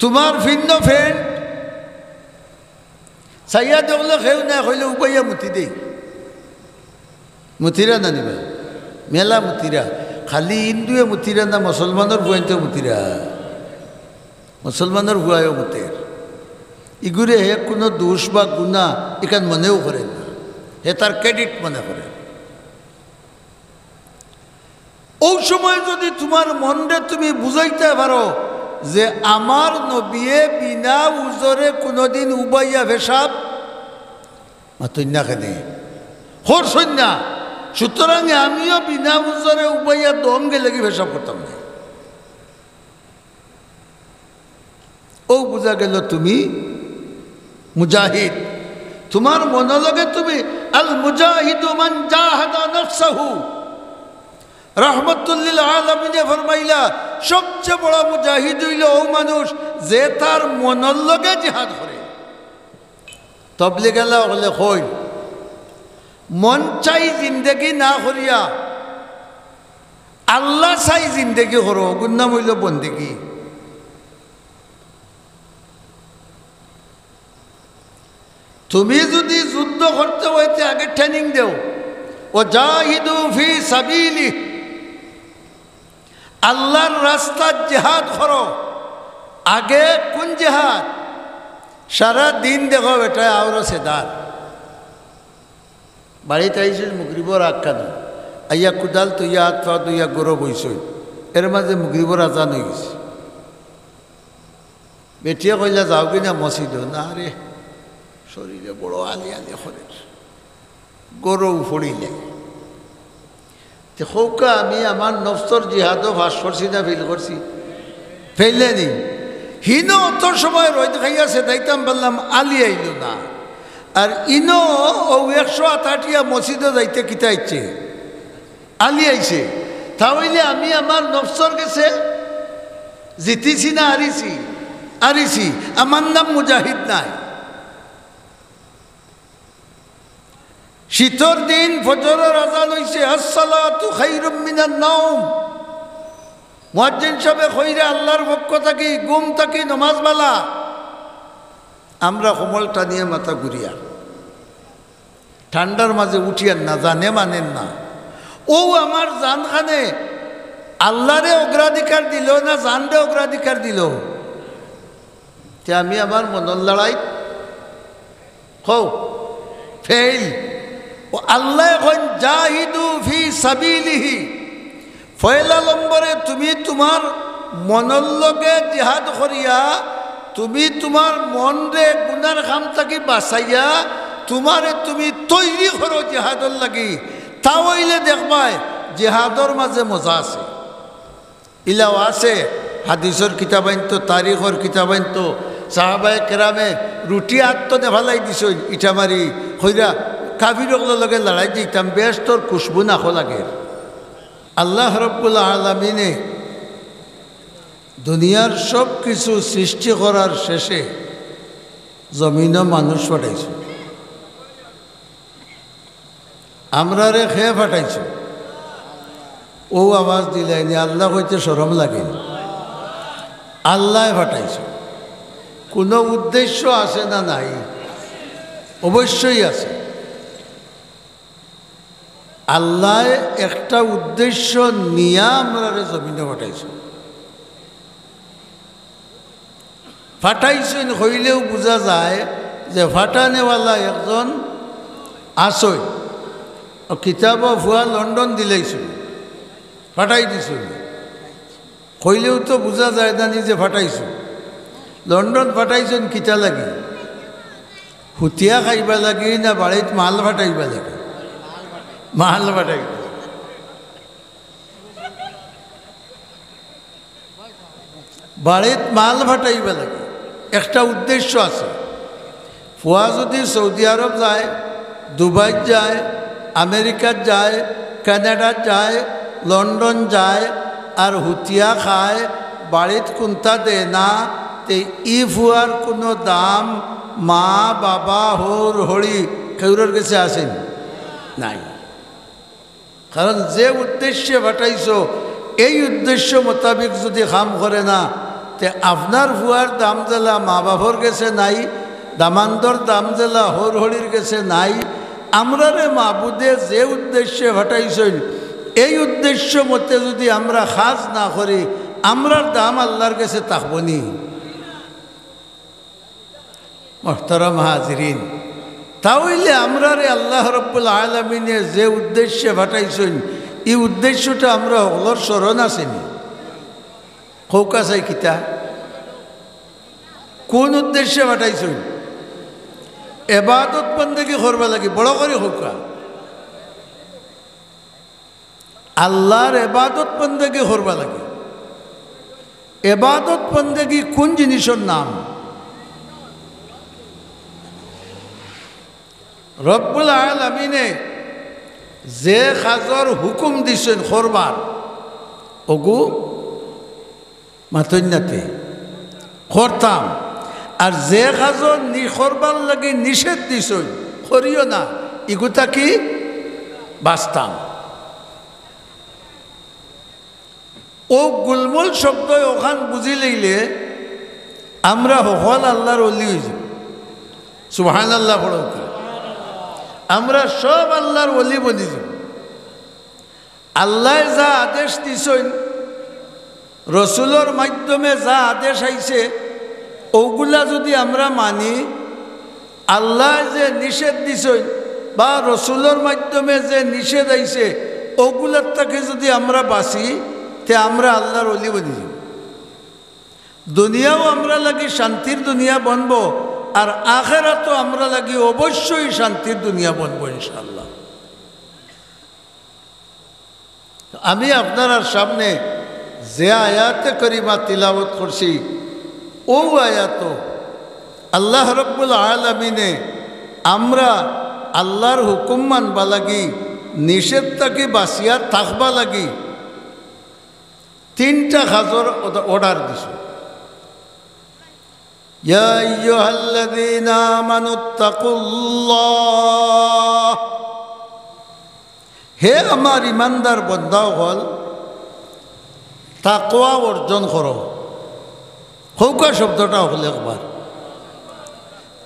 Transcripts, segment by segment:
তোমার ভিন্ন ফ্রেন্ড চাইয়া দেখলে খেউ না হইলে উপাইয়া মুতি দেই মুতিরা না নিবা মেলা মুতিরা খালি হিন্দুয়ে মুতিরা না মুসলমানের বুয়াইতে মুতিরা মুসলমানের বুয়ায়ও মুতের ইগুরে হে কোনো দোষ বা গুণা এখান মনেও করেন না হে তার ক্রেডিট মনে করে ওই সময় যদি তোমার মনরে তুমি বুঝাইতে পারো যে আমার নবিয়ে বিনা উজরে কোনোদিন উবাইয়া ভেসাব মাতন্যা কেনে হর সন্ধ্যা সুতরাং আমিও বিনা উজরে উবাইয়া দম গেলে কি ভেসাব করতাম না ও বুঝা গেল তুমি মুজাহিদ তোমার মনোলগে তুমি আল মুজাহিদু মান জাহাদা নফসাহু রহমতুল্লিল আলামিনে ফরমাইলা সবচেয়ে বড় মুজাহিদ হইল ও মানুষ যে তার মনের লগে জিহাদ করে তবলিগ আল্লাহ হলে কই মন চাই জিন্দেগি না করিয়া আল্লাহ চাই জিন্দেগি করো ওগুর নাম হইল বন্দেগি তুমি যদি যুদ্ধ করতে হইতে আগে ট্রেনিং দেও ও জাহিদু ফি সাবিলি আল্লাহর রাস্তায় জিহাদ করো আগে কোন জিহাদ সারা দিন দেখো বেটা আওরা সেদার বাড়িতে আইসিস মুগরিবর আখ্যা না আইয়া কুদাল তুইয়া হাত পা তুইয়া গরো বইসই এর মাঝে মুগরিবর আজান হয়ে গেছে বেটিয়া কইলা যাও কিনা মসজিদ না রে শরীরে বড় আলি আলি খরের গরু ফড়িলে হৌকা আমি আমার নফসর জিহাদও ভাস করছি না ফিল করছি ফেললে নি হিনো অত সময় রোদ খাইয়াছে যাইতাম বললাম আলি আইল না আর ইনো ও 108 মসজিদে যাইতে কিতা ইচ্ছে আলি আইছে তাহলে আমি আমার নফসর গেছে জিতিছি না আরিছি আমার নাম মুজাহিদ নাই শীতর দিন ফজরের আজান হইছে আসসালাতু খায়রুম মিনান নাওম মুয়াজ্জিন সাহেব কইরা আল্লাহর পক্ষ থেকে ঘুম থেকে নামাজ বালা আমরা কমল টানিয়ে মাথা ঘুরিয়া ঠান্ডার মাঝে উঠিয়া না জানে মানেন না ও আমার জানখানে আল্লাহরে অগ্রাধিকার দিল না জানরে অগ্রাধিকার দিল তে আমি আমার মনের লড়াই হও ফেল ও আল্লাহ এখন জাহিদু ফি সাবিলিহি পয়লা নম্বরে তুমি তোমার মনের লগে জিহাদ করিয়া তুমি তোমার মন রে গুনার খাম থাকি বাঁচাইয়া তোমারে তুমি তৈরি করো জিহাদর লাগি তাহলে দেখবাই জিহাদর মাঝে মজা আছে ইলাও আছে হাদিসর কিতাবাইন তো তারিখর কিতাবাইন তো সাহাবায়ে কেরামে রুটি আত্ম নেভালাই দিছ ইটা মারি হইরা কাফিরগুলোর লগে লড়াই দিতাম বেশ তোর খুশবু না লাগে আল্লাহ রব্বুল আলামিনে দুনিয়ার সব কিছু সৃষ্টি করার শেষে জমিনও মানুষ পাঠাইছ আমরা রে খেয়ে পাঠাইছ ও আওয়াজ দিলাইনি আল্লাহ হইতে শরম লাগে আল্লাহ পাঠাইছ কোনো উদ্দেশ্য আছে না নাই অবশ্যই আছে আল্লাহ একটা উদ্দেশ্য নিয়ে আমরা জমিনে ফাটাইছেন হইলেও বোঝা যায় যে ফাটানেওয়ালা একজন আসই কিতাব ভুয়া লন্ডন দিলেইছিল ফাটাই দিছিল হইলেও তো বোঝা যায় না নিজে ফাটাইছো লন্ডন ফাটাইছেন কিতা লাগি হুতিয়া খাইবা লাগি না বাড়িত মাল ফাটাইবা লাগে মাল ফাটাই বাড়িত মাল ফাটাইবা লাগে একটা উদ্দেশ্য আছে ফুয়া যদি সৌদি আরব যায় দুবাই যায় আমেরিকাত যায় কানাডাত যায় লন্ডন যায় আর হুতিয়া খায় বাড়িত কোনটা দে না তে ই ফুয়ার কোনো দাম মা বাবা হর হরি কেউরের কাছে আসেন নাই কারণ যে উদ্দেশ্যে ফাটাইছো এই উদ্দেশ্য মোতাবেক যদি কাম করে না তে আপনার ভুয়ার দাম জেলা মা বাবার গেছে নাই, দামান্দর দাম জেলা হর হরির গেছে নাই। আমরা রে মাবুদে যে উদ্দেশ্যে ঘটাইছেন এই উদ্দেশ্য মতে যদি আমরা খাজ না করি আমরার দাম আল্লাহর কাছে থাকবনি। মোহতারাম হাজিরিন, তাহলে আমরা রে আল্লাহ রব্বুল আলামিনে যে উদ্দেশ্যে ঘটাইছেন এই উদ্দেশ্যটা আমরা হলর স্মরণ আসেনি। কৌকা চাই কিতা কোন উদ্দেশ্যে ঘটাইছেন? এবাদত বন্দেগী করবা লাগে বড় করে কৌকা। আল্লাহর এবাদত বন্দেগী করবা লাগে। এবাদত বন্দেগী কোন জিনিসের নাম? রব্বুল আলামিনে যে কাজর হুকুম দিছেন করবার ওগু মাতন্যাতে করতাম, আর যে কাজর করবার লাগে নিষেধ দিছেন করিও না ইগুতা কি বাঁচতাম। ও গুলমুল শব্দ ওখান বুঝি লইলে আমরা হল আল্লাহর ওলি হয়ে যাব। সুবহানাল্লাহ পড়ো। আমরা সব আল্লাহর ওলি বনি যাব। আল্লাহ যা আদেশ দিছেন রসুলের মাধ্যমে যা আদেশ আইছে ওগুলা যদি আমরা মানি, আল্লাহ যে নিষেধ দিছেন বা রসুলের মাধ্যমে যে নিষেধ আইছে ওগুলার থেকে যদি আমরা বাঁচি তে আমরা আল্লাহর ওলি বনি যাব। দুনিয়াও আমরা লাগি শান্তির দুনিয়া বনবো, আর আখেরাতও আমরা লাগি অবশ্যই শান্তির দুনিয়া বনবো ইনশাআল্লাহ। আমি আপনার সামনে যে আয়াতে করিমা তিলাওয়াত করছি ও আয়াত আল্লাহ রব্বুল আলামিনে আমরা আল্লাহর হুকুম মানবা লাগি, নিষেধ থেকে বাঁচিয়া থাকবা লাগি তিনটা কাজর অর্ডার দিছে। ইয়া আইয়ুহাল্লাযীনা আমানুত্তাকুল্লাহ, হে আমার ইমানদার বান্দা হল তাকওয়া অর্জন করো। হৌকা শব্দটা হল একবার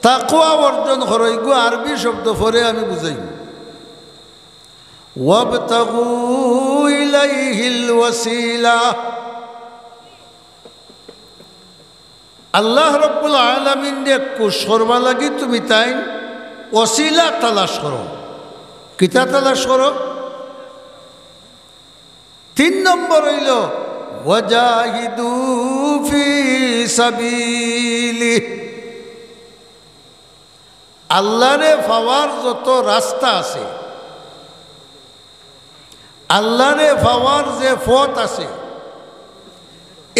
তাকওয়া অর্জন করো, এগো আরবি শব্দ পরে আমি বুঝাই। ওয়াবতাগু ইলাইহিল ওয়াসিলা, আল্লাহ রব্বুল আলামিন রে খুশ করবা লাগি তুমি তাই ওসিলা তালাশ করো। কিতা তালাশ করো? 3 নম্বর হইল ওয়াজাহিদু ফি সাবিলি, আল্লাহরে পাওয়ার যত রাস্তা আছে, আল্লাহরে পাওয়ার যে পথ আছে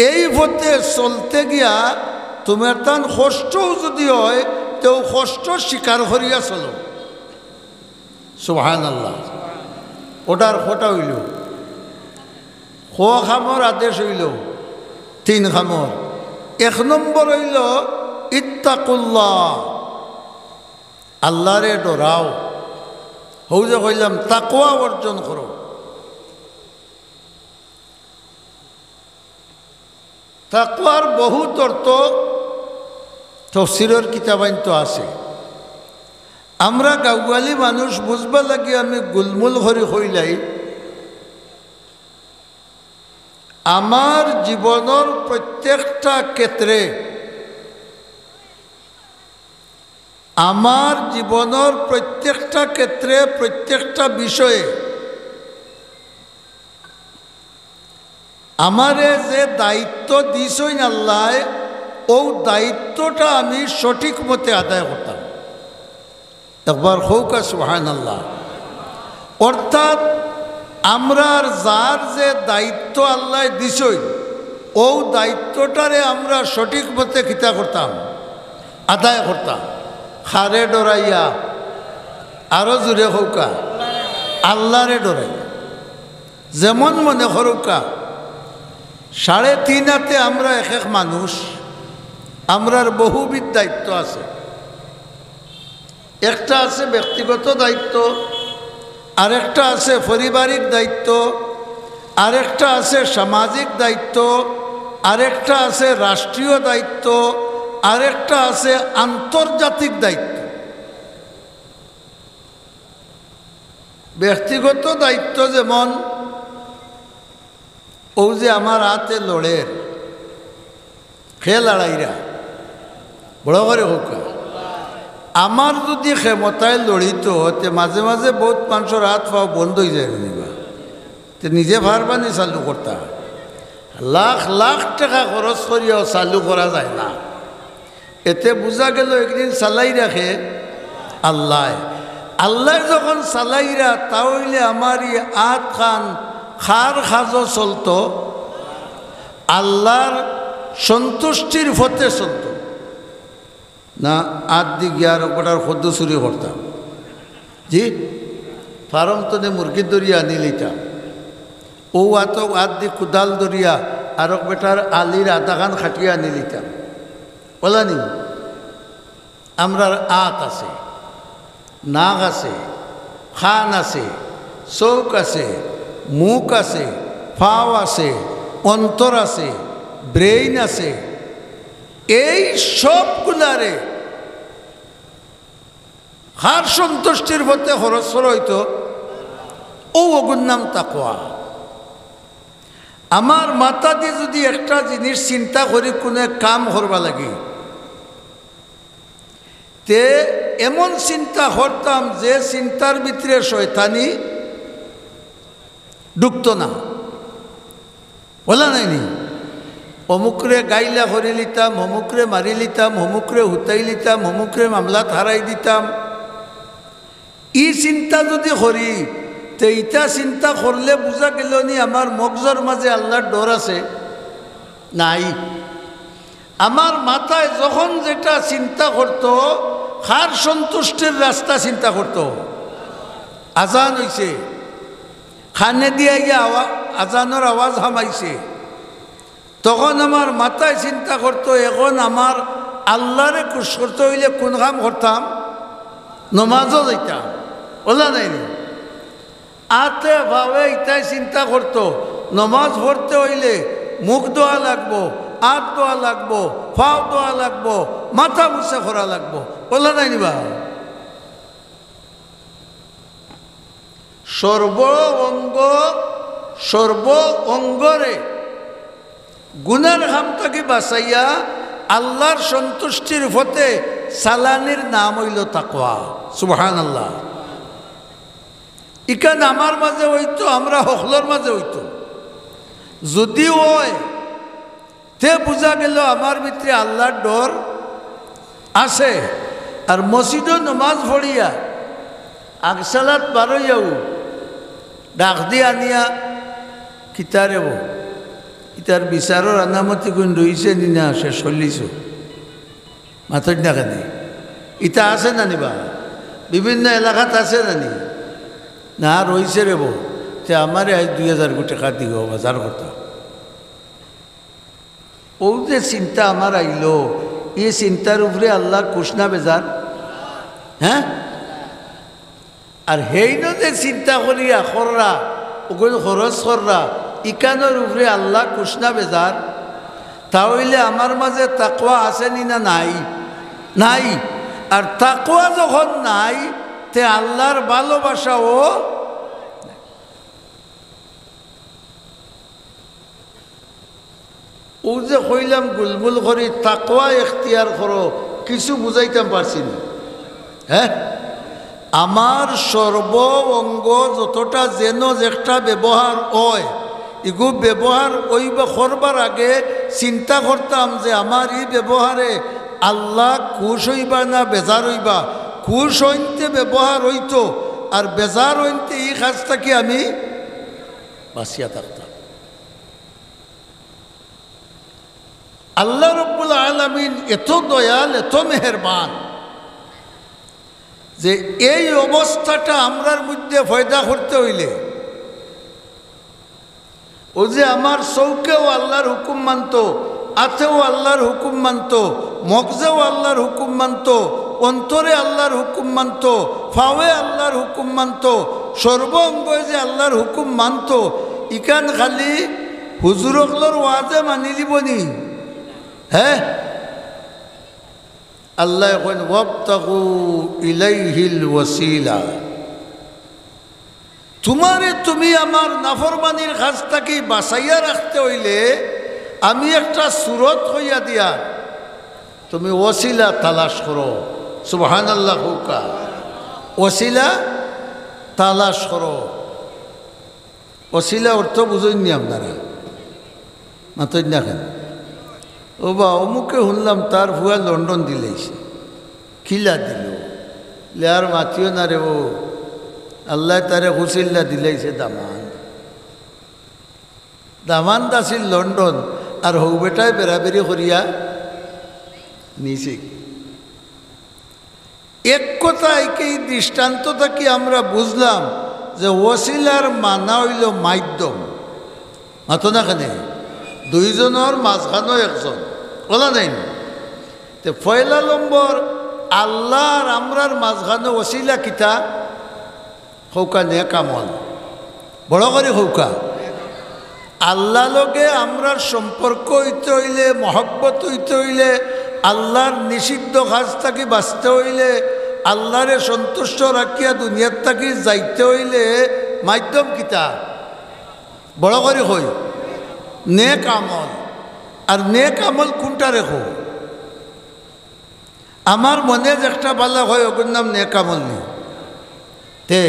এই পথে চলতে গিয়া তোমার তান কষ্টও যদি হয় তেও কষ্ট স্বীকার করিয়া চলো। সুবহানাল্লাহ। ওটার ফোটা হইল খ খামর আদেশ হইল 3 খামর। 1 নম্বর হইল ইত্তাকুল্লাহ, আল্লাহরে ডরাও। হৌ যে কইলাম তাকওয়া অর্জন করো। তাকওয়ার বহুত অর্থ তফসিরের কিতাবাইন তো আছে। আমরা গাঁওয়ালি মানুষ বুঝবা লাগি আমি গুলমুল হরি হইলাই আমার জীবনের প্রত্যেকটা ক্ষেত্রে, আমার জীবনের প্রত্যেকটা ক্ষেত্রে প্রত্যেকটা বিষয়ে আমারে যে দায়িত্ব দিছেন আল্লাহ ও দায়িত্বটা আমি সঠিক মতে আদায় করতাম। একবার হৌকা সুবহানাল্লাহ। অর্থাৎ আমরার যার যে দায়িত্ব আল্লাহ দিছেন ও দায়িত্বটারে আমরা সঠিক মতে খিতা করতাম, আদায় করতাম। খারে ডরাইয়া, আরো জুড়ে হৌকা আল্লাহরে ডরাইয়া। যেমন মনে হরৌকা 3.5 হাতে আমরা এক এক মানুষ, আমরার বহুবিধ দায়িত্ব আছে। একটা আছে ব্যক্তিগত দায়িত্ব, আরেকটা আছে পারিবারিক দায়িত্ব, আরেকটা আছে সামাজিক দায়িত্ব, আরেকটা আছে রাষ্ট্রীয় দায়িত্ব, আরেকটা আছে আন্তর্জাতিক দায়িত্ব। ব্যক্তিগত দায়িত্ব যেমন ও যে আমার হাতে লড়ের খেল লড়াইরা বড় করে হোক, আমার যদি ক্ষমতায় লড়িত তে মাঝে মাঝে বহুত মানুষের হাত পাও বন্ধ হয়ে যায় নিবা, তে নিজে ভারবানি চালু করতা। লাখ লাখ টাকা খরচ করিয়াও চালু করা যায় না। এতে বোঝা গেল একদিন চালাই রাখে আল্লাহ। আল্লাহ যখন চালাইরা তাহলে আমার এই আত খান খার খাজও চলতো আল্লাহর সন্তুষ্টির ফতে চলত না। আত দি গিয়ার ওটার খদ্দ চুরি করতাম, জি ফার্ম তো মুরগির দরিয়া আনি লিতাম, ও আত আত দি কুদাল দরিয়া আর বেটার আলির আদাখান খাটিয়া আনি লিতাম। বলানি আমরার আত আছে, নাক আছে, খান আছে, চৌক আছে, মুখ আছে, ফাও আছে, অন্তর আছে, ব্রেইন আছে। এই সবগুলারে হার সন্তুষ্টির পথে খরচ হইতো ও ওগুর নাম তাকওয়া। আমার মাথা দিয়ে যদি একটা জিনিস চিন্তা করি কোনো কাম করবা লাগে, তে এমন চিন্তা করতাম যে চিন্তার ভিতরে শয়তানি ঢুকতো না। বলা নাইনি অমুকরে গাইলা করে লিতাম, অমুকরে মারি লিতাম, অমুকরে হুতাই লিতাম, অমুকরে মামলাত হারাই দিতাম। ই চিন্তা যদি করি তো ইটা চিন্তা করলে বোঝা গেল নি আমার মগজর মাঝে আল্লাহর ডর আছে নাই। আমার মাথায় যখন যেটা চিন্তা করতো খার সন্তুষ্টির রাস্তা চিন্তা করতো। আজান হইছে, খানে দিয়ে গিয়ে আজানোর আওয়াজ হামাইছে, তখন আমার মাথায় চিন্তা করতো এখন আমার আল্লাহরে খুশ করতে হইলে কোন কাম করতাম, নমাজও যাইতাম। বলা নাই আতে ভাবে ইটাই চিন্তা করতো নমাজ পড়তে হইলে মুখ দোয়া লাগবো, হাত দোয়া লাগবো, ফাও দোয়া লাগবো, মাথা মুছে করা লাগবো। বলা নাই নিবা সর্ব অঙ্গরে গুনার হাম থেকে বাঁচাইয়া আল্লাহর সন্তুষ্টির পথে সালানির নাম হইল তাকওয়া। সুবহানাল্লাহ। ইকান আমার মাঝে হইতো, আমরা হকলর মাঝে হইতো। যদি ওই তে বোঝা গেল আমার ভিতরে আল্লাহর ডর আছে। আর মসজিদও নমাজ পড়িয়া আগসালাত বারইয়াও ডাক দিয়ে আনিয়া কিতারেব ইতার বিচারের আনামতি গুণ রইছে নি না শেষ চল্লিশ মাথায় না কেন ইটা আছে না নিবা বিভিন্ন এলাকাত আছে নানি না রইছে রেব তে আমারে আজ 2000 কোটি টাকা দিব বাজার করতাম। ও যে চিন্তা আমার আইলো এই চিন্তার উপরে আল্লাহর কুশনা বেজার। হ্যাঁ, আর হেইন যে চিন্তা করিয়া খররা ওগুলো খরচ কররা ইকানোর উপরে আল্লাহ কুশনা বেজার। তাহলে আমার মাঝে তাকওয়া আছে নি না নাই? নাই। আর তাকওয়া যখন নাই তে আল্লাহর ভালোবাসাও ও যে কইলাম গুলমুল করি তাকওয়া এখতিয়ার করো কিছু বুঝাইতাম পারছি না। হ্যাঁ, আমার সর্ব অঙ্গ যতটা যেন একটা ব্যবহার হয় এগু ব্যবহার ওইবা করবার আগে চিন্তা করতাম যে আমার এই ব্যবহারে আল্লাহ খুশ হইবা না বেজার হইবা। খুশ হইতে ব্যবহার হইতো আর বেজার হইতে এই কাজটাকে আমি বাঁচিয়া থাকতাম। আল্লাহ রব্বুল আলামিন এত দয়াল এত মেহেরবান যে এই অবস্থাটা আমরার মধ্যে ফয়দা করতে হইলে ও যে আমার চৌকেও আল্লাহর হুকুম মানত, আতেও আল্লাহর হুকুম মানত, মগজেও আল্লাহর হুকুম মানত, অন্তরে আল্লাহর হুকুম মানত, ফাওয়ে আল্লাহর হুকুম মানত, সর্ব অঙ্গে যে আল্লাহর হুকুম মানত। ইকান খালি হুজুরকলর ওয়াজে মানি লিবনি হ্যাঁ আল্লাহ কইন ওয়াবতাগু ইলাইহিল ওয়াসিলা তোমারে তুমি আমার নাফরমানির কাছ থেকে বাঁচাইয়া রাখতে হইলে আমি একটা সুরত হইয়া দিয়া তুমি ওসিলা তালাশ করো সুবহানাল্লাহ হুকা ওসিলা তালাশ করো ওসিলা অর্থ বুঝেননি আপনারা মাতই না কেন ও বা অমুকে শুনলাম তার ভুয়া লন্ডন দিলেইছে খিলা দিল লেয়ার মাতিও না রে ও আল্লাহ তারে হুসিল্লা দিলাইছে দামান দাসিল লন্ডন আর হৌ বেটায় বেড়াবেড়ি করিয়া নিছে এক কথায় কি দৃষ্টান্ত থাকি আমরা বুঝলাম যে ওসিলার মানা হইল মাধ্যম মাতো না কেন দুইজনের মাঝখানো একজন বলা নাই তে পয়লা নম্বর আল্লাহ আর আমরার মাঝখানো ওসিলা কিতা হৌকা নেক আমল বড় করে হৌকা আল্লাহ লগে আমরার সম্পর্ক হইতে হইলে মহব্বত হইতে হইলে আল্লাহর নিষিদ্ধ কাজ থাকি বাঁচতে হইলে আল্লাহরে সন্তুষ্ট রাখিয়া দুনিয়ার থাকি যাইতে হইলে মাধ্যম কিতা বড় করে হই নেক আমল আর নেক আমল কোনটা রেখো আমার মনে যে একটা বালা হয় ওগুর নাম নেক আমল নেই তে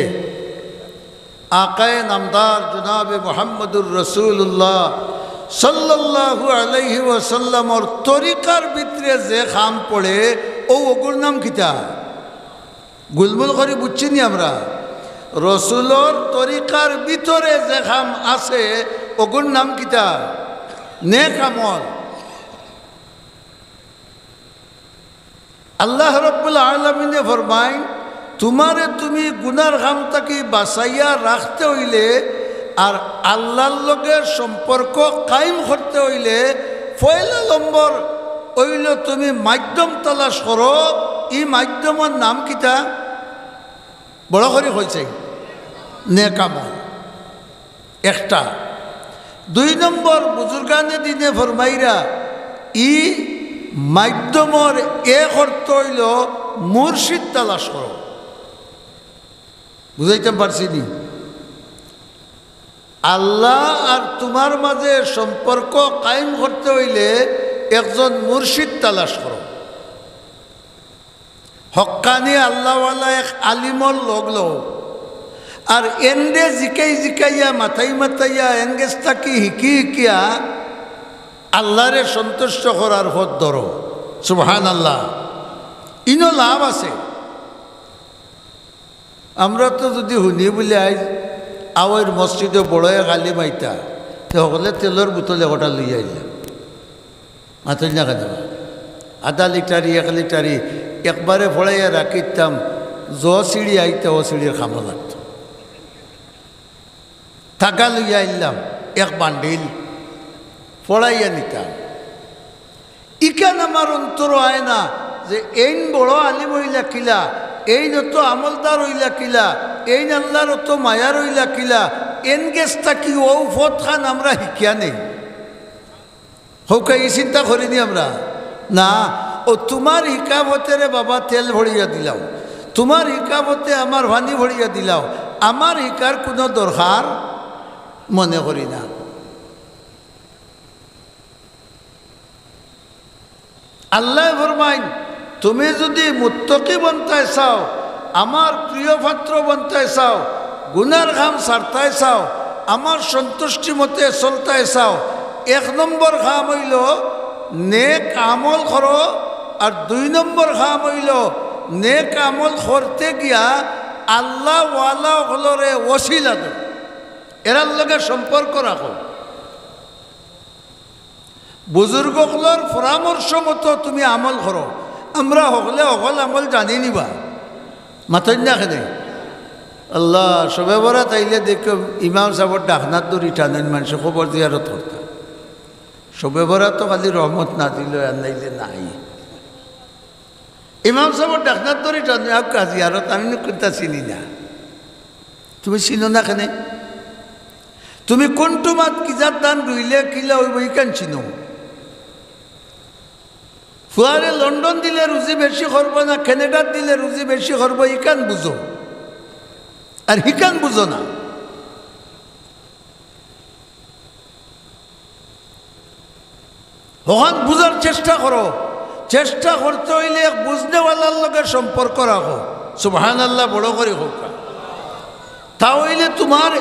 আকায়ে নামদার জনাবে মুহাম্মদুর রাসূলুল্লাহ সাল্লাল্লাহু আলাইহি ওয়াসাল্লামর তরিকার ভিতরে যে খাম পড়ে ও ওগুর নাম কিতা গুলমুল করে বুঝছি নি আমরা রসুলর তরিকার ভিতরে যে খাম আছে ওগুর নাম কিতা নেক আমল আল্লাহ রাব্বুল আলামিনে ফরমায় তোমারে তুমি গুনার খাম থাকি বাঁচাইয়া রাখতে হইলে আর আল্লাহর লগের সম্পর্ক কায়েম করতে হইলে পয়লা নম্বর হইল তুমি মাধ্যম তালাশ করো এই মাধ্যমের নাম কিতা বড় করে হয়েছে নেক আমল একটা দুই নম্বর বুজুর্গানে দিনে ফরমাইরা ই মাধ্যমর এক অর্থ হইল মুর্শিদ তালাশ করো বুঝাইতে পারছি নি আল্লাহ আর তোমার মাঝে সম্পর্ক কায়েম করতে হইলে একজন মুর্শিদ তালাশ করো হক্কানি আল্লাহওয়ালা এক আলিমর লগ লও আর এন্ডে জিকাইয়া মাথাইয়া এনগেজ থাকি হিকিয়া আল্লাহরে সন্তুষ্ট করার পথ ধরো সুবহানাল্লাহ ইনো লাভ আছে আমরা তো যদি শুনি বলে আজ আওয়ার মসজিদে বড় গালি মাইতা সকলে তেলের বোতল একটা লই আইলাম মাথা না কেন আধা লিটারি 1 লিটারি একবারে ফড়াইয়া রাখিতাম সিঁড়ি আইতা ও সিঁড়ির খামো লাগত টাকা লইয়া আইলাম এক বান্ডিল ফড়াইয়া নিতাম ইকান আমার অন্তর হয় না যে এইন বড় আলিম হইলা কিলা এই নত আমলদার হইলা কিলা এই আল্লাহর তো মায়ার হইলা কিলা এনগেজটা কি ও ফত খান আমরা শিকিয়া নেই হোক এই চিন্তা করিনি আমরা না ও তোমার হিকাবতে রে বাবা তেল ভরিয়া দিলাও তোমার হিকাবতে আমার ভানি ভরিয়া দিলাও আমার হিকার কোনো দরকার মনে করি না আল্লাহ ফরমাইন তুমি যদি মুত্তকি বনতে চাও আমার প্রিয় পাত্র বনতে চাও গুনার ঘাম ছাড়তে চাও আমার সন্তুষ্টি মতে চলতে চাও 1 নম্বর ঘাম হইল নেক আমল করো আর 2 নম্বর ঘাম হইল নেক আমল করতে গিয়া আল্লাহ ওয়ালা হলরে ওসিলা দো এরার লগে সম্পর্ক রাখো বুজুর্গগুলোর পরামর্শ মতো তুমি আমল করো আমরা হকলে অকল আমল জানি নিবা মাথায় না খেলে আল্লাহ সবে বরাত আইলে দেখো ইমাম সাহেবর ডাকনার দূর টানেন মানুষ খবর জিয়ারত করতাম সবে বরাত তো খালি রহমত না দিল আর নাইলে নাই ইমাম সাহেবর ডাকনার দূর টানে জিয়ারত আমি করতে চিনি না তুমি চিনো না কেনে তুমি কোনটো মাত কিজার দান রইলে কিলা হইব ইকান চিনো ফুয়ারে লন্ডন দিলে রুজি বেশি করব না কানাডাত দিলে রুজি বেশি করব ইকান বুঝো আর হিকান বুঝো না ওখান বুঝার চেষ্টা করো চেষ্টা করতে হইলে বুঝনেওয়ালার লগে সম্পর্ক রাখো সুবহানাল্লাহ বড় করে হোক তাহলে তোমার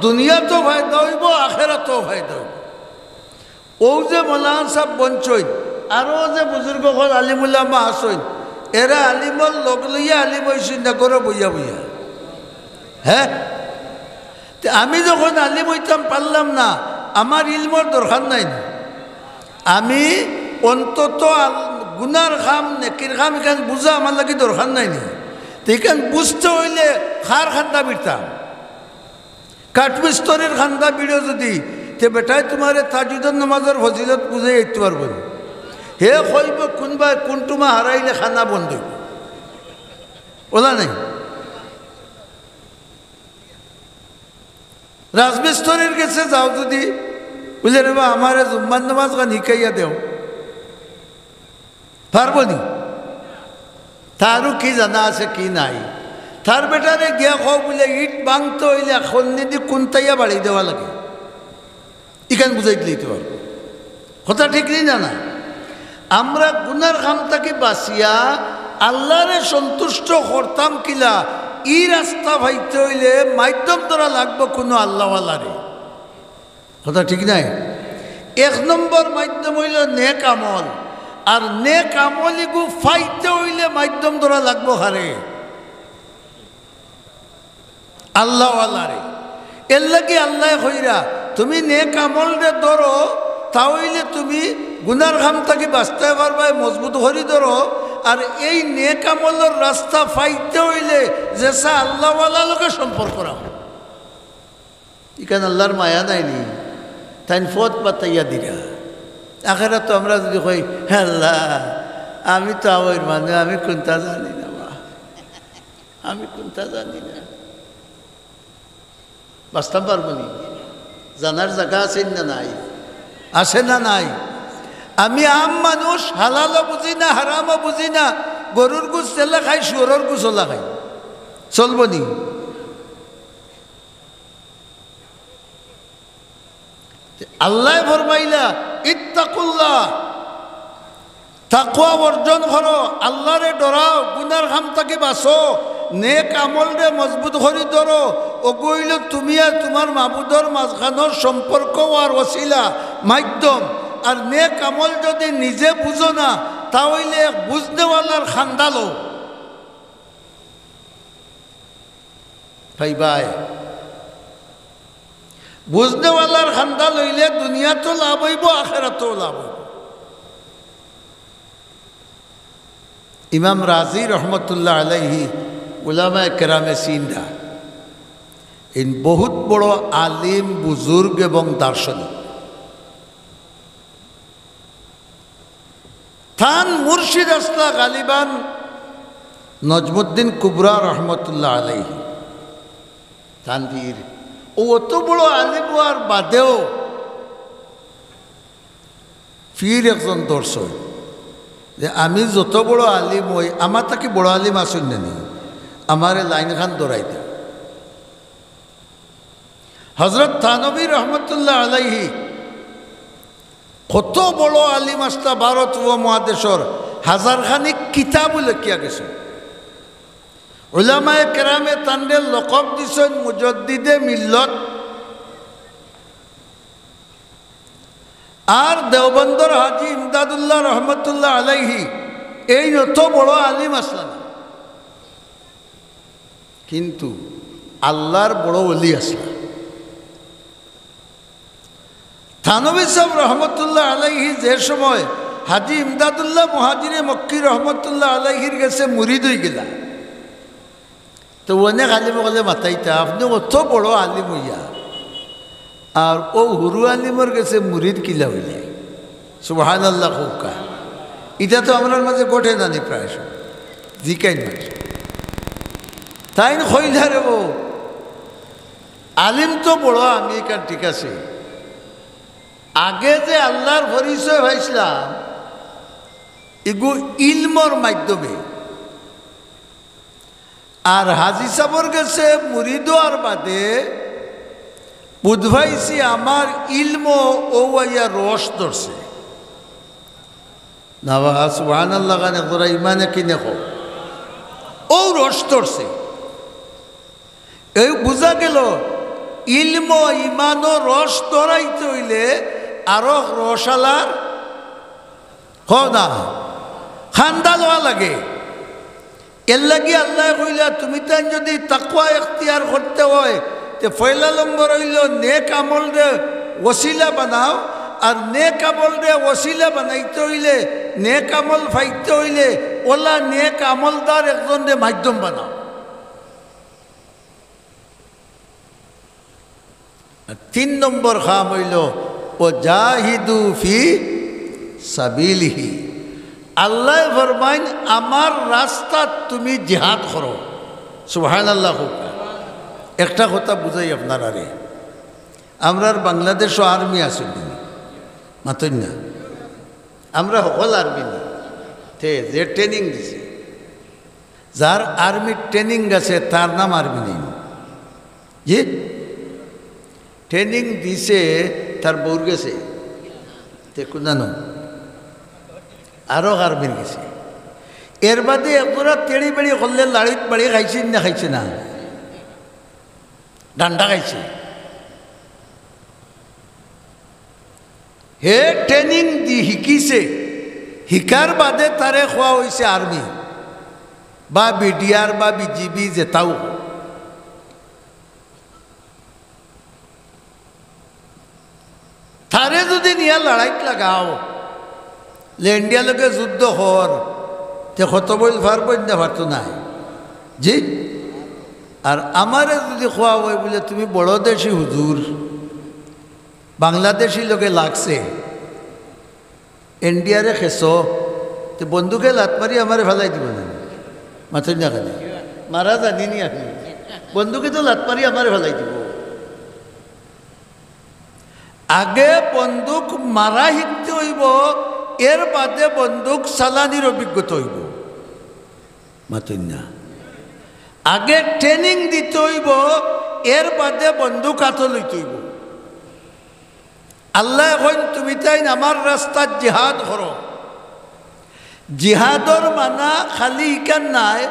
দুনিয়াতেও ফায়দা হইব আখেরাতেও ফায়দা হইব ও যে মৌলানা সাহেব বঞ্চইন আরও যে বুজুর্গ হল আলিমুল্লামা আসইন এরা আলিমর লগ লইয়া আলিম হইসইন না করে বইয়া বইয়া হ্যাঁ আমি যখন আলিম হইতাম পারলাম না আমার ইলমর দরকার নাই না আমি অন্তত গুনার খাম নেকির খাম এখান বুঝা আমার লাগে দরকার নাই নি তো এখান বুঝতে হইলে খার খান্দা বিড়তাম কাঠমিস্তরের খান্দা বিড়ো যদি তে বেটায় তোমার তাজুদের নামাজের ফজিলত বুঝে যেতে পারবেন হে কইব কোনবা কোনটুমা হারাইলে খানা বন্ধ হইব ওলা নাই রাজমিস্তরের কাছে যাও যদি বুঝলে রে বা আমার জুম্মার নামাজ গান শিকাইয়া দেও পারব নি তারও কি জানা আছে কি নাই তার বেটারে গিয়া খাও বলে ইট ভাঙতে হইলে এখন নিদি কোনটাইয়া বাড়ি দেওয়া লাগে ইখান বুঝাই দিতে পারবো কথা ঠিক নেই না না আমরা গুনার খামটাকে বাঁচিয়া আল্লাহরে সন্তুষ্ট করতাম কিলা ই রাস্তা ভাইতে হইলে মাধ্যম ধরা লাগবো কোনো আল্লাহওয়ালারে কথা ঠিক নাই এক নম্বর মাধ্যম হইল নেক আমল আর নেক আমলিগু ফাইতে হইলে মাধ্যম ধরা লাগবো হারে আল্লাহওয়ালারে এর লাগে আল্লাহ হইরা তুমি নেক আমলরে ধরো তাহলে তুমি গুনার খাম থাকি বাঁচতে পারবা মজবুত হরি ধরো আর এই নেক আমলের রাস্তা ফাইতে হইলে যেসা আল্লাহওয়ালা লোকের সম্পর্ক রাখো এখানে আল্লাহর মায়া নাইনি তাই ফত পাতাইয়া দিরা আখেরা তো আমরা যদি কই আল্লাহ আমি তো আওয়ার মানে আমি কোনটা জানি না বা আমি কোনটা জানি না বাঁচতে পারবো নি জানার জায়গা আছে না নাই আছে না নাই আমি আম মানুষ হালালও বুঝি না হারামও বুঝি না গরুর গুছ তেলা খাই শুয়োরের গুছলা খাই চলব নি আল্লাহ ফরমাইলা ইত্তাকুল্লাহ তাকওয়া অর্জন করো আল্লাহরে ডরাও গুনার খাম থেকে বাঁচো নেক আমল রে মজবুত করে ধরো ওগুইল তুমি আর তোমার মাবুদর মাঝখানোর সম্পর্ক আর ওসিলা মাধ্যম আর নেক আমল যদি নিজে বুঝো না তাহলে বুঝনেওয়ালার খান্দালো ভাই ভাই বুঝনেওয়ালার খান্দা লইলে দুনিয়াতেও লাভ হইব আখেরাতেও লাভ হইব ইমাম রাজি রহমতুল্লাহ আলাইহি উলামায়ে কেরামে সিন্ধা ইন বহুত বড় আলিম বুজুর্গ এবং দার্শনিক থান মুর্শিদ আসলা গালিবান নজমুদ্দিন কুবরা রহমতুল্লাহ আলাইহি তানভীর ও অত বড় আলিম হওয়ার বাদেও ফির একজন দর্শক যে আমি যত বড় আলিম হই আমার তাকে বড় আলিম আসুন না আমার লাইন খান দৌড়াই দেয় হজরত থানবী রহমতুল্লাহ আলাইহি কত বড় আলিম আসতা ভারত উপমহাদেশর হাজারখানিক কিতাব লেখিয়া গেছে উলামায়ে কেরামে তান্ডে লকব দিছেন মুজদ্দিদে মিল্লত আর দেওবন্দর হাজি ইমদাদুল্লাহ রহমতুল্লাহ আলাইহি এই অত বড় আলিম আসলেন কিন্তু আল্লাহর বড় ওলি আসলেন থানবী সাহেব রহমতুল্লাহ আলাইহি যে সময় হাজি ইমদাদুল্লাহ মুহাজিরে মক্কি রহমতুল্লাহ আলাইহির কাছে মুরিদ হয়ে গেলা তো অনেক আলিম বলে মাতাইতা আপনি অত বড় আলিম হইয়া আর ও হুরু আলিমের কাছে মুরিদ কিলা হইলে সুবহানাল্লাহ খুকা এটা তো আমার মাঝে গোটে জানি প্রায় জিকাই মাস তাই কইলা রে আলিম তো বড় আমি কার ঠিক আছে, আগে যে আল্লাহর পরিচয় হয়েছিলাম এগু ইলমর মাধ্যমে। আর হাজি সাবর গেছে মুরিদ আর বাদে বুধভাইছি আমার ইলম ও রস ধরছে না বা সুবহানাল্লাহ গানে তোরা ইমানে কিনে খো ও রস ধরছে। এই বোঝা গেল ইলম ইমান ও রস ধরাইতে হইলে আরো রসালার হ না খান্দা লওয়া লাগে। এর লাগি আল্লাহ কইলা তুমি তাই যদি তাকওয়া ইখতিয়ার করতে হয় তে পয়লা নম্বর হইল নেক আমল রে ওসিলা বানাও। আর নেক আমল রে ওসিলা বানাইতে হইলে নেক আমল ফাইতে হইলে ওলা নেক আমলদার একজন রে মাধ্যম বানাও। আর 3 নম্বর কাম হইল ও জাহিদু ফি সাবিলিহি, আল্লাহ ফরমাইন আমার রাস্তা তুমি জিহাদ করো। সুবহানাল্লাহ। একটা কথা বুঝাই আপনারা রে, আমরার বাংলাদেশও আর্মি আছে মাতই না, আমরা সকল আর্মি না তে যে ট্রেনিং দিছে, যার আর্মির ট্রেনিং গেছে তার নাম আর্মি নেই। জি ট্রেনিং দিছে তার বউর গেছে তে জানো আরও আর্মির গেছে। এর বাদে একজোড়া তেড়ি বেড়ি করলে লাড়িত বাড়ি খাইছে না খাইছে না, ডান্ডা খাইছে। হে ট্রেনিং দি শিকিছে, শিকার বাদে তারে খোয়া হয়েছে আর্মি বা বিডিআর বা বিজিবি যেটাও। তারে যদি নিয়ে লড়াইত লাগাও লে ইন্ডিয়ার লোকে যুদ্ধ হর তে কত বইল পারবই না পারতো নাই। জি আর আমারে যদি খোয়া হয় বলে তুমি বড় দেশি হুজুর বাংলাদেশি লোকে লাগছে ইন্ডিয়ারে খেসো তো বন্ধুকে লাত মারি আমারে ফেলাই দিব না মাথুর না কেন মারা জানিনি আপনি বন্ধুকে তো লাত মারি আমারে ফেলাই দিব। আগে বন্দুক মারা শিখতে হইব, এর বাদে বন্দুক চালানির অভিজ্ঞতা হইব। মাথুর না আগে ট্রেনিং দিতে হইব, এর বাদে বন্দুক হাতে লইতে হইব। আল্লাহ এখন তুমি তাই আমার রাস্তার জিহাদ করো। জিহাদর মানা খালি ইকান নাই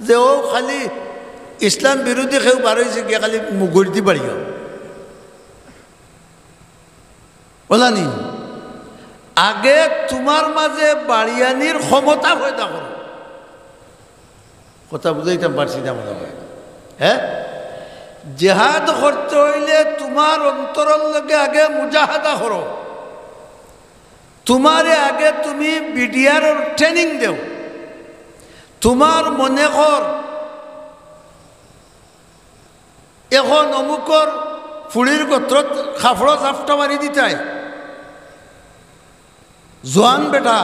যে ও খালি ইসলাম বিরোধী কেউ বার হয়েছে গিয়ে খালি মুগুরদি বাড়িও বলানি। আগে তোমার মাঝে বাড়িয়ানির ক্ষমতা পয়দা করো। কথা বুঝাইতাম পারছি না মনে হয়। হ্যাঁ জেহাদ করতে হইলে তোমার অন্তরের লগে আগে মুজাহাদা করো। তোমারে আগে তুমি বিডিআর ট্রেনিং দেও। তোমার মনে কর এখন অমুকর ফুড়ির গোত্রত খাফড়ো চাফটা মারি দিতাই জোয়ান বেটা,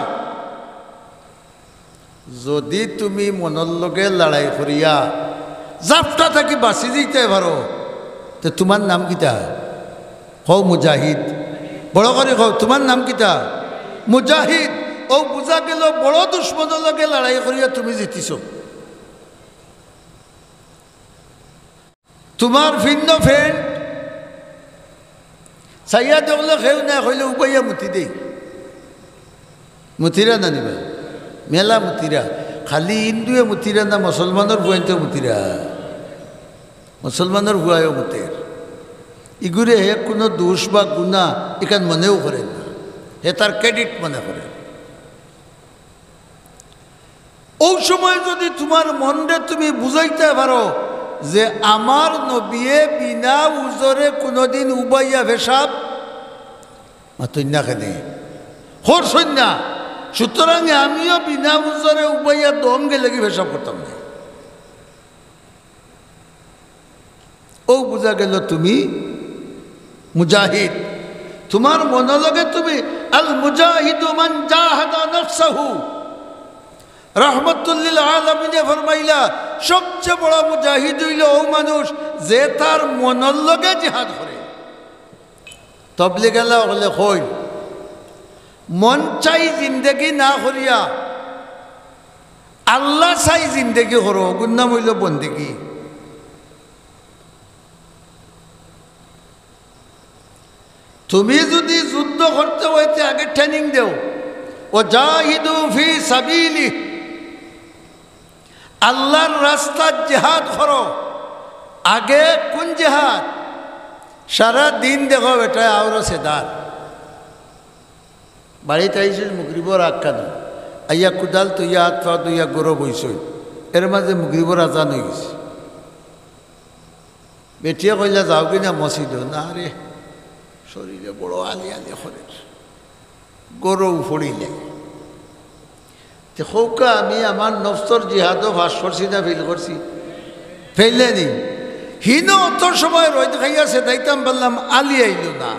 যদি তুমি মনের লগে লড়াই করিয়া জাফটা থাকি বাঁচি দিতে পারো তো তোমার নাম কিতা? হও মুজাহিদ। বড় করে হও তোমার নাম কিতা? মুজাহিদ। ও বুঝা গেল বড় দুশ্মনের লগে লড়াই করিয়া তুমি জিতিছ। তোমার ভিন্ন ফ্রেন্ড চাইয়া দেখলে খেউ না হইলে উপাইয়া মুতি দেই মুতিরা নানিবা মেলা মুতিরা খালি হিন্দুয়ে মুতিরা না মুসলমানের ভুয়াইতে মুতিরা মুসলমানের ভুয়ায়ও মুতের ইগুরে হে কোনো দোষ বা গুণা এখান মনেও করে না, হে তার ক্রেডিট মনে করে। ওই সময় যদি তোমার মনরে তুমি বুঝাইতে পারো যে আমার নবিয়ে বিনা উজরে কোনোদিন উবাইয়া ভেসাব মাতন্যা কেনে হর সন্ধ্যা, সুতরাং আমিও বিনা উজরে উবাইয়া দম গেলে কি ভেসাব করতাম না। ও বুঝা গেল তুমি মুজাহিদ। তোমার মনোলগে তুমি আল মুজাহিদু মান জাহাদা নাফসাহু রহমতুল্লিল আলামিনে ফরমাইলা সবচেয়ে বড় মুজাহিদ হইল ও মানুষ যে তার মনের লগে জিহাদ করে। তবলিগেলা হলে কই মন চাই জিন্দেগি না করিয়া আল্লাহ চাই জিন্দেগি করো, গুন্নাম হইল বন্দেগি। তুমি যদি যুদ্ধ করতে হইতে আগে ট্রেনিং দেও, ও জাহিদু ফি সাবিলি, আল্লাহর রাস্তার জিহাদ করো। আগে কোন জিহাদ? সারা দিন দেখো বেটা আওরো সেদার বাড়িতে আইসিস মুগরিবর আখ্যান আইয়া কুদাল তুইয়া হাত পা তুইয়া গরব হইসই, এর মাঝে মুগরিবর আজান হয়ে গেছে। বেটিয়া কইলা যাও কিনা মসজিদ, না রে শরীরে বড় আলি আলি খরের গরু ফড়িলে হৌকা আমি আমার নফসর জিহাদও ভাস করছি না ফিল করছি, ফেললে নি হিনো অত সময় রোদ খাইয়াছে দাইতাম বললাম আলি আইল না।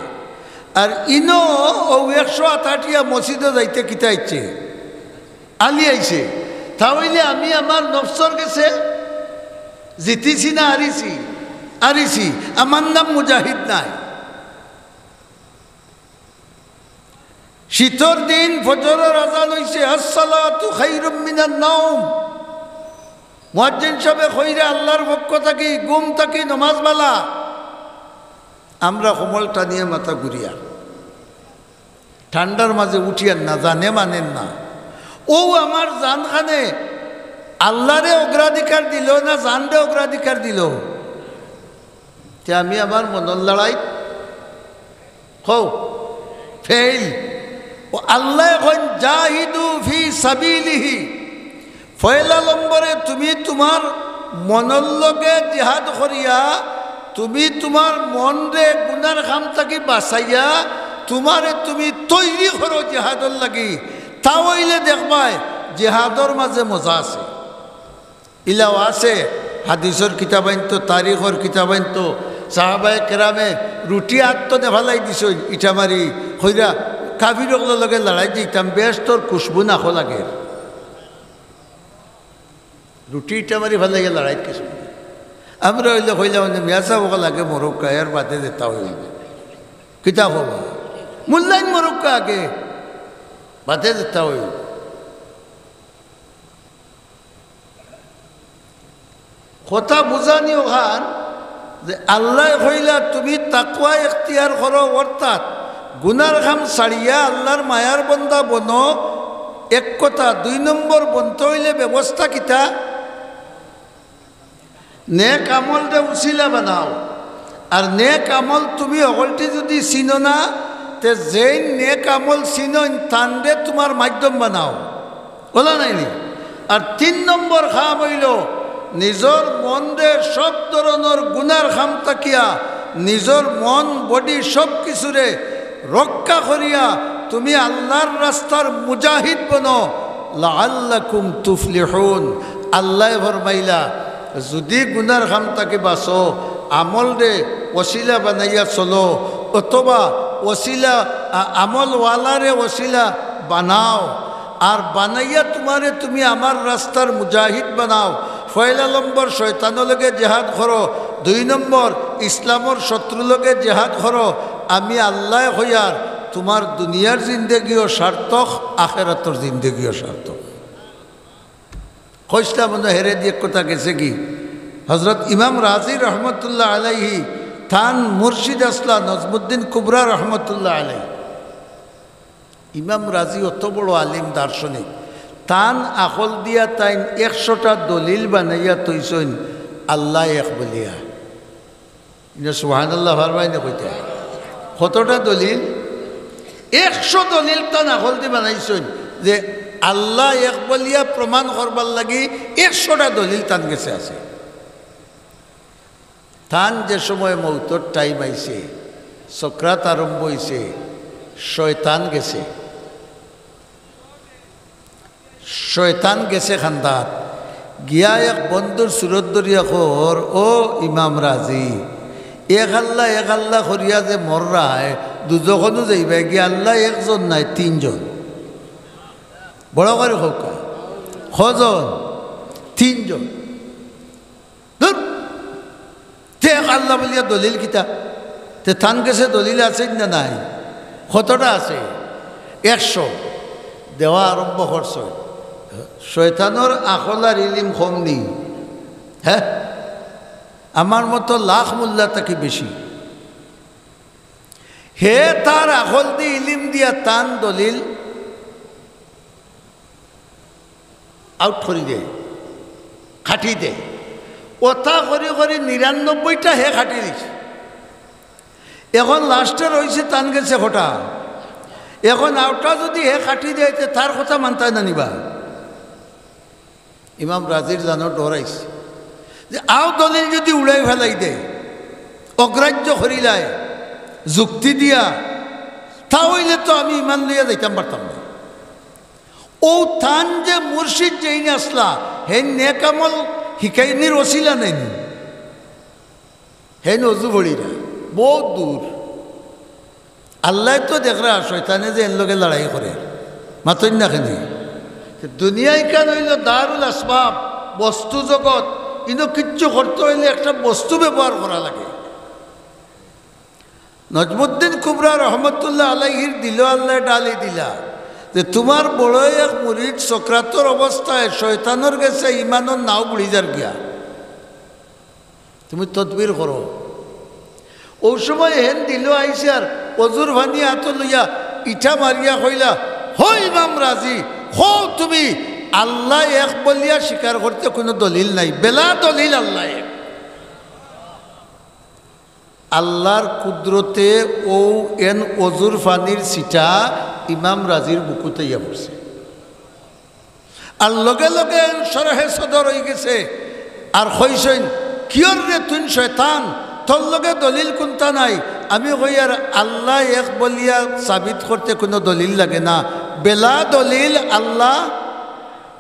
আর ইনো ও 108 মসজিদে যাইতে কিতা ইচ্ছে আলি আইছে, তাহলে আমি আমার নফসর গেছে জিতিছি না আরিছি, আমার নাম মুজাহিদ নাই। শীতর দিন ফজরের আজান হইছে, আসসালাতু খায়রুম মিনান নাওম। মুয়াজ্জিন সাহেব কইরা আল্লাহর পক্ষ থাকি ঘুম থাকি নামাজ বালা। আমরা কোমলটা নিয়ে মাথা ঘুরিয়া ঠান্ডার মাঝে উঠিয়ান না, জানে মানেন না। ও আমার জানখানে আল্লাহরে অগ্রাধিকার দিল না জানরে অগ্রাধিকার দিল? তে আমি আমার মনের লড়াই হও ফেল। ও আল্লাহ এখন জাহিদু ফি সাবিলিহি, পয়লা নম্বরে তুমি তোমার মনের লগে জিহাদ করিয়া তুমি তোমার মন রে গুনার খাম থাকি বাঁচাইয়া তোমারে তুমি তৈরি করো জিহাদর লাগি। তাহলে দেখবাই জিহাদর মাঝে মজা আছে। ইলাও আছে হাদিসর কিতাবাইন তো তারিখর কিতাবাইন তো সাহাবায়ে কেরামে রুটি আত্ম নেভালাই দিছ ইটা মারি হইরা কাফির লগে লড়াই দিতাম, বেশ তোর খুশবু না হো লাগে রুটি ইটা মারি ভাল লাগে লড়াই কিছু। আমরা হইলে হইলে মানে মেয়াসা হোক লাগে মরক্কা এর বাদে যেতা হইবে কিতা হবা মূল্যায়ন মরক্কা আগে বাদে যেতা হইবে। কথা বুঝানি ওখান যে আল্লাহ হইলা তুমি তাকওয়া ইখতিয়ার করো, অর্থাৎ গুনার খাম ছাড়িয়া আল্লাহর মায়ার বন্দা বনো, এক কথা। 2 নম্বর বনতে হইলে ব্যবস্থা কিতা? নেক আমলটা উচিলা বানাও। আর নেক আমল তুমি অকলটি যদি চিনো না, তে যেই নেক আমল চিনো তানরে তোমার মাধ্যম বানাও, বলা নাইনি। আর 3 নম্বর খাম হইল নিজর মন রে সব ধরনের গুনার খাম তাকিয়া নিজর মন বডি সব কিছুরে রক্ষা করিয়া তুমি আল্লাহর রাস্তার মুজাহিদ বনো। লাআল্লাকুম তুফলিহুন, আল্লাহ ফরমাইলা যদি গুনার খাম তাকে বাঁচো আমল রে ওসিলা বানাইয়া চলো, অথবা ওসিলা আমলওয়ালারে ওসিলা বানাও। আর বানাইয়া তোমারে তুমি আমার রাস্তার মুজাহিদ বানাও। পয়লা নম্বর শয়তানের লগে জেহাদ করো, 2 নম্বর ইসলামর শত্রু লগে জেহাদ করো। আমি আল্লাহ হইয়ার তোমার দুনিয়ার জিন্দগিও সার্থক, আখেরাতর জিন্দগিও সার্থক। কইসলা মনে হেরে দিয়ে কথা গেছে কি হজরত ইমাম রাজি রহমতুল্লাহ আলাইহি থান মুর্শিদ আসলা নজমুদ্দিন কুবরা রহমতুল্লাহ আলাই। ইমাম রাজি অত বড় আলিম দার্শনিক, তান আকল দিয়া তাইন 100টা দলিল বানাইয়া তৈছইন আল্লাহ এক বলিয়া। সুবহানাল্লাহ ফারমাই না কইতে কতটা দলিল? 100 দলিল তান আকল দিয়ে বানাইছইন যে আল্লাহ এক বলিয়া প্রমাণ করবার লাগি 100টা দলিল তান গেছে আছে। তান যে সময় মৌতর টাইম আইছে, সক্রাত আরম্ভ হইছে, শয়তান গেছে খান্দাত গিয়া এক বন্ধুর সুরত দরিয়া খর, ও ইমাম রাজি এক আল্লাহ করিয়া যে মররায় দুজখনো যাইবে গিয়া আল্লাহ একজন নাই 3 জন। বড় করে হোক কজন? 3 জন। ধুর, তে আল্লাহ বলিয়া দলিল কিতা? তে থান গেছে দলিল আছে না নাই? কতটা আছে? 100 দেওয়া আরম্ভ করছে। শয়তানোর আকলার ইলিম কম নেই। হ্যাঁ, আমার মতো লাখ মোল্লা তাকে বেশি। হে তার আকল দিয়ে ইলিম দিয়া তান দলিল আউট করি দে, খাটি দে। ওটা করে করে 99টা হে খাটি দিছে। এখন লাস্টে রয়েছে তান গেছে কটা। এখন আউটা যদি হে খাটি দেয় তার কথা মানতায় না নিবা। ইমাম রাজির জানো ডরাইছে যে আও দলিল যদি উড়াই ফেলাই দে, অগ্রাহ্য করিলায় যুক্তি দিয়া, তাহলে তো আমি ইমান লইয়া যাইতাম পারতাম না। ও থান যে মুর্শিদ যেই আসলা হে নেকামল হিকাইনির ওসিলা নেনি, হে নজু ভরিরা বহুত দূর। আল্লাহ তো দেখরা শয়তানে যে এর লগে লড়াই করে মাতই না খেনি। দুনিয়ায় কেন হইল দারুল আসবাব, বস্তু জগৎ। কিন্তু কিচ্ছু করতে হইলে একটা বস্তু ব্যবহার করা লাগে। নজমুদ্দিন কুবরা রহমতুল্লাহ আলাইহির দিল আল্লাহ ডালি দিলা যে তোমার বড় এক মুরিদ সক্রাতর অবস্থায় শয়তানোর গেছে ইমানোর নাও বুড়ি যার গিয়া, তুমি তদবির করো। ওই সময় হেন দিল আইসে আর অজুর ভানি হাত লইয়া ইটা মারিয়া কইলা, হো ইমাম রাজি, হো তুমি আল্লাহ এক বলিয়া স্বীকার করতে কোনো দলিল নাই, বেলা দলিল আল্লাহ এক। আল্লাহর কুদরতে ও এন অজুর ফানির সিটা ইমাম রাজির বুকুতে ইয়া পড়ছে। আর লগে লগে সরহে সদর হয়ে গেছে। আর হইসইন কিয়র রে তুই শয়তান, তোর লগে দলিল কোনটা নাই? আমি কই আর আল্লাহ এক বলিয়া সাবিত করতে কোনো দলিল লাগে না, বেলা দলিল আল্লাহ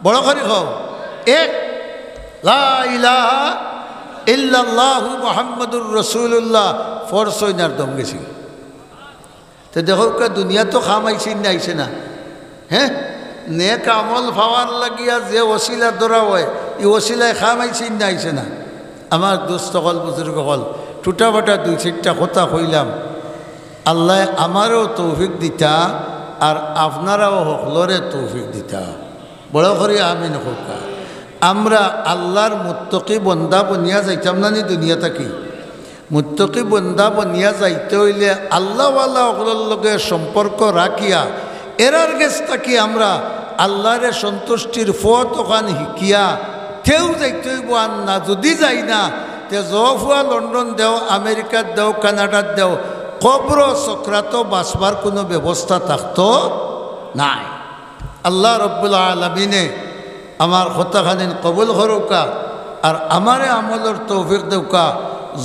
বড় করে খাও এক, লা ইলাহা ইল্লাল্লাহু মুহাম্মাদুর রাসূলুল্লাহ ফরসইনার দম গেছি। তো দেখো দুনিয়া তো খাম আইছে না, আইছে না? হ্যাঁ, নেক আমল পাওয়ার লাগিয়া যে ওসিলা ধরা হয়, এই ওসিলায় খাম আইছে না, আইছে না? আমার দোস্ত হল, বুজুর্গ হল, টুটা বাটা 2-4টা কথা কইলাম। আল্লাহ আমারও তৌফিক দিতা আর আপনারাও হকলরে তৌফিক দিতা। বড় করে আমিন হোকা। আমরা আল্লাহর মুত্তকি বন্দা বনিয়া যাইতাম না নি দুনিয়া থাকি? মুত্তকি বন্দা বনিয়া যাইতে হইলে আল্লাহওয়ালা ওগুলোর লগে সম্পর্ক রাখিয়া এরার গেছ থাকি আমরা আল্লাহরে সন্তুষ্টির পথ ওখান শিকিয়া কেউ যাইতে হইব। আর না যদি যাই না তে জফুয়া লন্ডন দেও, আমেরিকার দেও, কানাডার দেও, কবর সক্রাত বাঁচবার কোনো ব্যবস্থা থাকতো নাই। আল্লাহ রব্বুল আলামিনে আমার কথাখানিন কবুল করুকা আর আমারে আমলর তৌফিক দেউকা।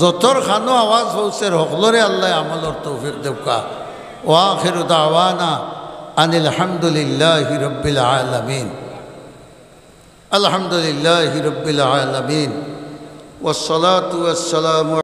যতর খানো আওয়াজ হচ্ছে হকলরে আল্লাহ আমলর তৌফিক দেউকা। ওয়া আখিরু দাওয়ানা আনিল হামদুলিল্লাহি রাব্বিল আলামিন। আলহামদুলিল্লাহি রাব্বিল আলামিন ওয়াসসালাতু ওয়াসসালামু